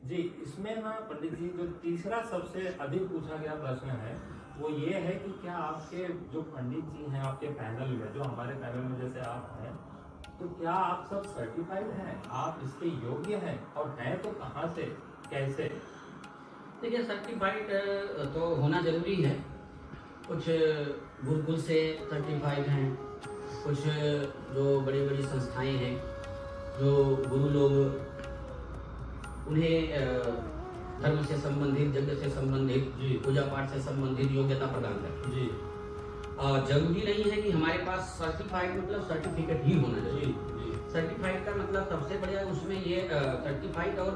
जी, इसमें ना पंडित जी जो तीसरा सबसे अधिक पूछा गया प्रश्न है वो ये है कि क्या आपके जो पंडित जी हैं आपके पैनल में, जो हमारे पैनल में जैसे आप हैं, तो क्या आप सब सर्टिफाइड हैं, आप इसके योग्य हैं, और हैं तो कहाँ से, कैसे? देखिए, सर्टिफाइड तो होना जरूरी है। कुछ गुरुकुल से सर्टिफाइड हैं, कुछ जो बड़ी बड़ी संस्थाएं हैं, जो गुरु लोग उन्हें धर्म से संबंधित, यज्ञ से संबंधित, पूजा पाठ से संबंधित योग्यता प्रदान करते हैं। जी। जरूरी नहीं है कि हमारे पास सर्टिफाइड मतलब सर्टिफिकेट ही होना चाहिए। सर्टिफाइड का मतलब सबसे बढ़िया उसमें ये सर्टिफाइड और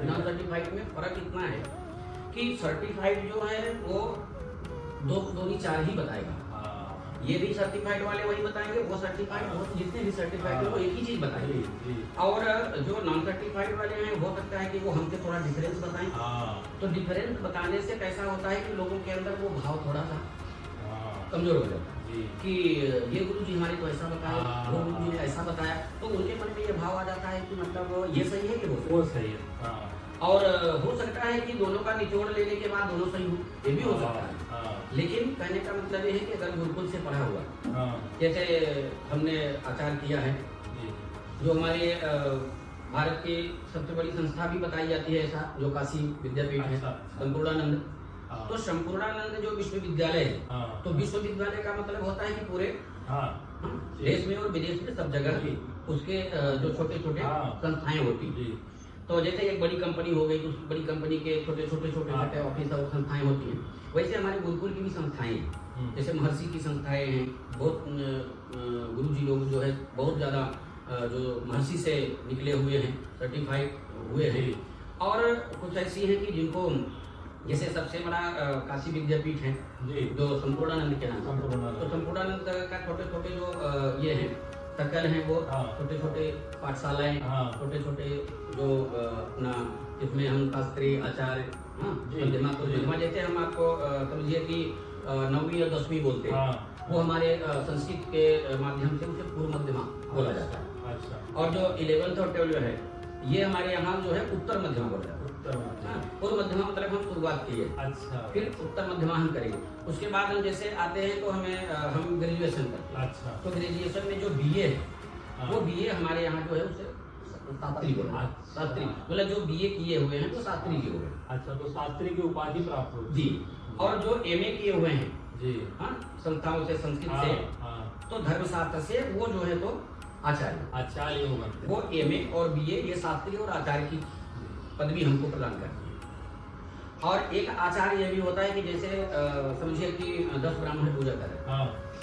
नॉन सर्टिफाइड में फर्क इतना है कि सर्टिफाइड जो है वो दो चार ही बताएगा। ये भी सर्टिफाइड वाले वही बताएंगे, वो सर्टिफाइड वो जितने भी सर्टिफाइड है वो एक ही चीज बताएंगे। और जो नॉन सर्टिफाइड वाले हैं हो सकता है कि वो हमसे थोड़ा डिफरेंस बताएं। तो डिफरेंस बताने से कैसा होता है कि लोगों के अंदर वो भाव थोड़ा सा कमजोर हो जाता है कि ये गुरु जी हमारे को ऐसा बताया, वो गुरु जी ने ऐसा बताया, तो उनके मन में ये भाव आ जाता है कि मतलब ये सही है कि वो सही है। और हो सकता है कि दोनों का निचोड़ लेने के बाद दोनों सही हो, ये भी हो सकता है। लेकिन कहने का मतलब ये है कि अगर गुरुकुल से पढ़ा हुआ, जैसे हमने आचार किया है, जो हमारे भारत की सबसे बड़ी संस्था भी बताई जाती है ऐसा, जो काशी विद्यापीठ है, संपूर्णानंद। तो संपूर्णानंद जो विश्वविद्यालय है, तो विश्वविद्यालय का मतलब होता है कि पूरे देश में और विदेश में सब जगह उसके जो छोटे छोटे संस्थाएं होती। तो जैसे एक बड़ी कंपनी हो गई, उस बड़ी कंपनी के छोटे छोटे ऑफिस और संस्थाएं होती हैं, वैसे हमारे गुरुकुल की भी संस्थाएं हैं। जैसे महर्षि की संस्थाएं हैं, बहुत गुरुजी लोग जो है बहुत ज़्यादा जो महर्षि से निकले हुए हैं, सर्टिफाइड हुए हैं। और कुछ ऐसी हैं कि जिनको, जैसे सबसे बड़ा काशी विद्यापीठ है जो संपूर्णानंद के नाम, तो संपूर्णानंद का छोटे छोटे जो ये हैं सर्कल हैं, वो छोटे छोटे पाठशालाएं, छोटे छोटे जो अपना इसमें हम शास्त्री आचार्य मध्यमा, तो जैसे हम आपको समझिए कि 9वीं और 10वीं बोलते हैं, वो हमारे संस्कृत के माध्यम से उसे पूर्व मध्यमा बोला जाता है। और जो 11th और 12th है, ये हमारे यहाँ जो है उत्तर मध्यमा बोला जाता है। पूर्व मध्यमा मतलब हम शुरुआत की है, अच्छा, फिर उत्तर मध्यमा हम करेंगे। उसके बाद हम जैसे आते हैं तो हम ग्रेजुएशन करते हैं। अच्छा। तो ग्रेजुएशन में जो बीए है, वो बीए हमारे यहाँ जो है उसे शास्त्री बोला, शास्त्री मतलब जो बीए किए हुए हैं तो शास्त्री जी हो गए। अच्छा, तो शास्त्री की उपाधि प्राप्त होती जी। और जो एमए किए हुए हैं जी, संस्थाओं से, संस्कृत से, तो धर्मशास्त्र से, वो जो है तो आचार्य होगा। वो एमए और बीए ये शास्त्री और आचार्य की पदवी हमको प्रदान करती है। और एक आचार्य ये भी होता है कि जैसे समझिए कि 10 ब्राह्मण पूजा करें,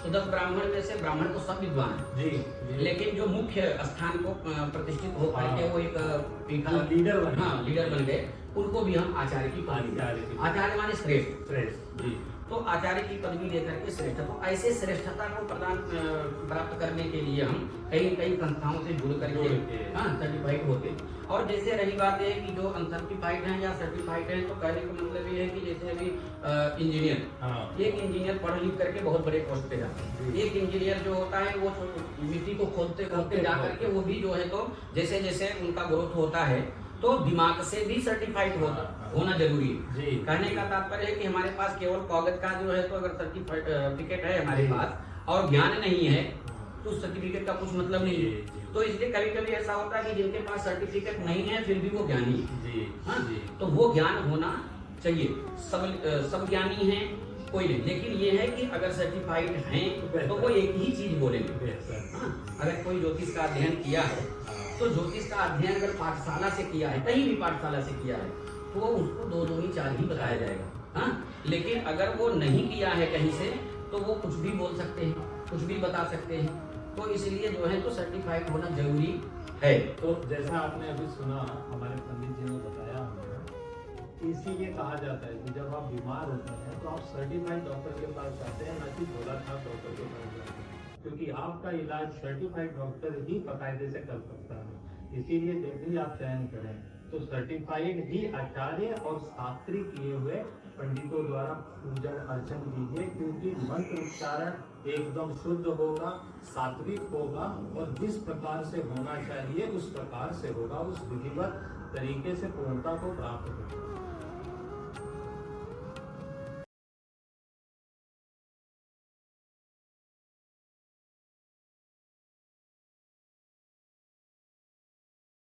तो 10 ब्राह्मण में से ब्राह्मण तो सब विद्वान है जी, लेकिन जो मुख्य स्थान को प्रतिष्ठित हो पाए वो एक लीडर बन गए, उनको भी हम आचार्य की पदवी, आचार्य माने श्रेष्ठ जी, तो आचार्य की पदवी लेकर के श्रेष्ठ, तो ऐसे श्रेष्ठता को प्राप्त करने के लिए हम कई संस्थाओं से जुड़ करके सर्टिफाइड होते। और जैसे रही बात है कि जो अनसर्टिफाइड हैं या सर्टिफाइड हैं, तो कहने का मतलब ये है कि जैसे अभी इंजीनियर, एक इंजीनियर पढ़ लिख करके बहुत बड़े पोस्ट पे जाते हैं। एक इंजीनियर जो होता है वो मिट्टी को खोदते खोदते जा करके वो भी जो है तो जैसे जैसे उनका ग्रोथ होता है, तो दिमाग से भी सर्टिफाइड होना जरूरी है। कहने का तात्पर्य है कि हमारे पास केवल कागज का जो है तो अगर सर्टिफिकेट है हमारे पास और ज्ञान नहीं है, तो सर्टिफिकेट का कुछ मतलब नहीं है। तो इसलिए कभी कभी ऐसा होता है कि जिनके पास सर्टिफिकेट नहीं है फिर भी वो ज्ञानी है, तो वो ज्ञान होना चाहिए। सब ज्ञानी हैं कोई नहीं, लेकिन ये है कि अगर सर्टिफाइड हैं तो वो एक ही चीज बोलेंगे। अगर कोई ज्योतिष का अध्ययन किया है, तो ज्योतिष का अध्ययन अगर पाठशाला से किया है, कहीं भी पाठशाला से किया है, तो उसको 2 दूनी 4 ही बताया जाएगा। लेकिन अगर वो नहीं किया है कहीं से, तो वो कुछ भी बोल सकते हैं, कुछ भी बता सकते हैं। तो इसलिए जो है तो सर्टिफाइड होना जरूरी है। तो जैसा आपने अभी सुना, हमारे पंडित जी ने बताया हमें, इसीलिए कहा जाता है कि जब आप बीमार होते हैं तो आप सर्टिफाइड डॉक्टर के पास जाते हैं, न कि भोलानाथ डॉक्टर के पास जाते हैं, क्योंकि आपका इलाज सर्टिफाइड डॉक्टर ही बाकायदे से कर सकता है। इसीलिए जब भी आप चयन करें तो सर्टिफाइड ही आचार्य और शास्त्री किए हुए पंडितों द्वारा पूजन अर्चन कीजिए, क्योंकि मंत्र उच्चारण एकदम शुद्ध होगा, सात्विक होगा, और जिस प्रकार से होना चाहिए उस प्रकार से होगा, उस विधिवत तरीके से पूर्णता को प्राप्त करते हैं।